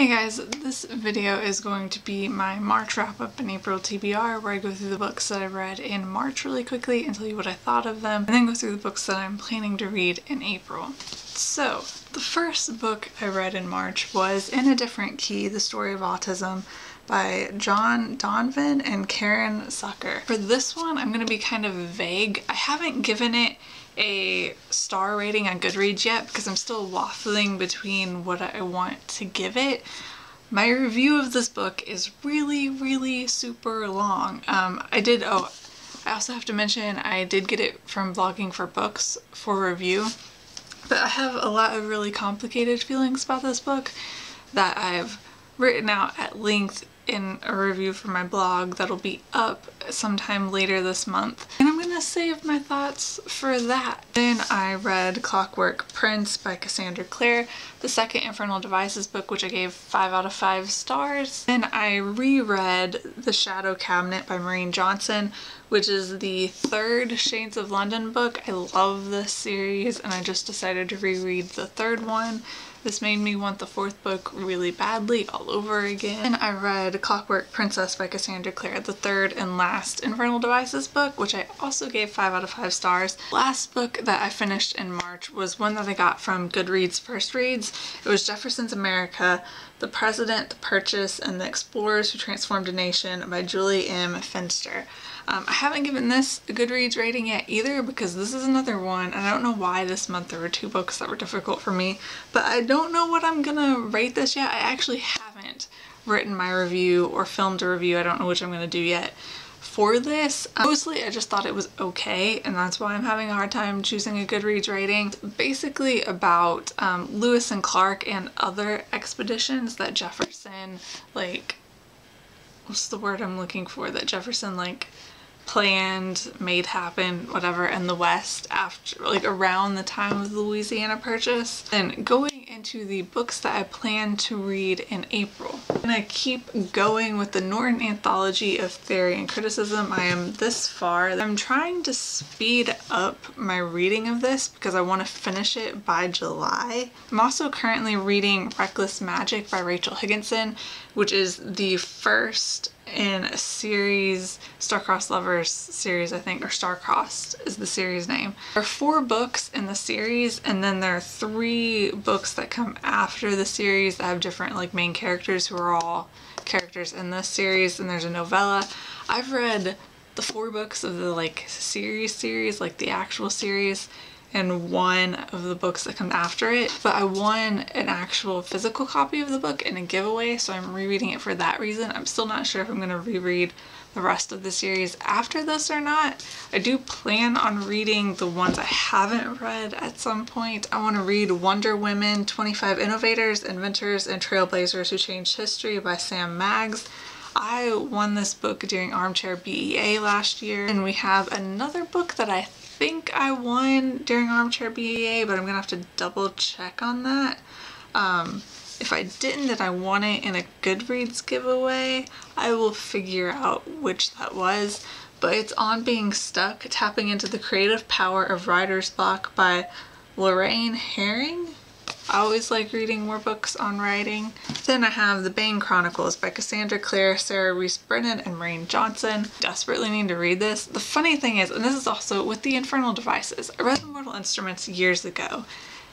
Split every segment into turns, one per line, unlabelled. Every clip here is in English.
Hey guys, this video is going to be my March wrap-up and April TBR, where I go through the books that I read in March really quickly and tell you what I thought of them, and then go through the books that I'm planning to read in April. So, the first book I read in March was In a Different Key, The Story of Autism by John Donvan and Karen Sucker. For this one, I'm going to be kind of vague. I haven't given it a star rating on Goodreads yet because I'm still waffling between what I want to give it. My review of this book is really super long. I also have to mention I did get it from Blogging for Books for review, but I have a lot of really complicated feelings about this book that I've written out at length in a review for my blog that'll be up sometime later this month. And I'm gonna save my thoughts for that. Then I read Clockwork Prince by Cassandra Clare, the second Infernal Devices book, which I gave 5 out of 5 stars. Then I reread The Shadow Cabinet by Maureen Johnson, which is the third Shades of London book. I love this series and I just decided to reread the third one. This made me want the fourth book really badly all over again. And I read Clockwork Princess by Cassandra Clare, the third and last Infernal Devices book, which I also gave 5 out of 5 stars. Last book that I finished in March was one that I got from Goodreads First Reads. It was Jeffersons America, The President, The Purchase, and the Explorers Who Transformed a Nation by Julie M. Finster. I haven't given this a Goodreads rating yet either because this is another one, and I don't know why this month there were 2 books that were difficult for me, but I don't know what I'm gonna rate this yet. I actually haven't written my review or filmed a review. I don't know which I'm gonna do yet for this. Mostly I just thought it was okay, and that's why I'm having a hard time choosing a Goodreads rating. It's basically about Lewis and Clark and other expeditions that Jefferson, what's the word I'm looking for, that Jefferson planned, made happen, whatever, in the West after, around the time of the Louisiana Purchase. And going into the books that I plan to read in April, I'm gonna keep going with the Norton Anthology of Theory and Criticism. I am this far. I'm trying to speed up my reading of this because I want to finish it by July. I'm also currently reading Reckless Magic by Rachel Higginson, which is the first in a series, Star-Crossed Lovers series, I think, or Star-Crossed is the series name. There are 4 books in the series, and then there are 3 books that come after the series that have different main characters who are all characters in this series, and there's a novella. I've read the 4 books of the series, the actual series, and 1 of the books that come after it, but I won an actual physical copy of the book in a giveaway, so I'm rereading it for that reason. I'm still not sure if I'm going to reread the rest of the series after this or not. I do plan on reading the ones I haven't read at some point. I want to read Wonder Women, 25 Innovators, Inventors, and Trailblazers Who Changed History by Sam Maggs. I won this book during Armchair BEA last year, and we have another book that I think I won during Armchair BEA, but I'm gonna have to double check on that. If I didn't, then I won it in a Goodreads giveaway. I will figure out which that was, but it's On Being Stuck, Tapping into the Creative Power of Writer's Block by Lorraine Herring. I always like reading more books on writing. Then I have The Bane Chronicles by Cassandra Clare, Sarah Reese Brennan, and Maureen Johnson. Desperately need to read this. The funny thing is, and this is also with the Infernal Devices, I read Mortal Instruments years ago,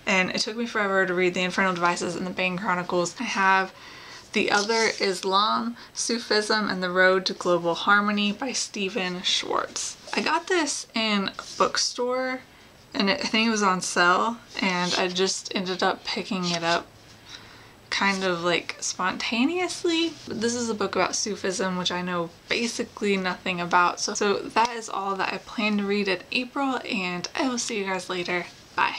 and it took me forever to read the Infernal Devices and The Bane Chronicles. I have The Other Islam, Sufism, and the Road to Global Harmony by Stephen Schwartz. I got this in a bookstore, and I think it was on sale, and I just ended up picking it up kind of spontaneously. But this is a book about Sufism, which I know basically nothing about. So that is all that I plan to read in April, and I will see you guys later. Bye.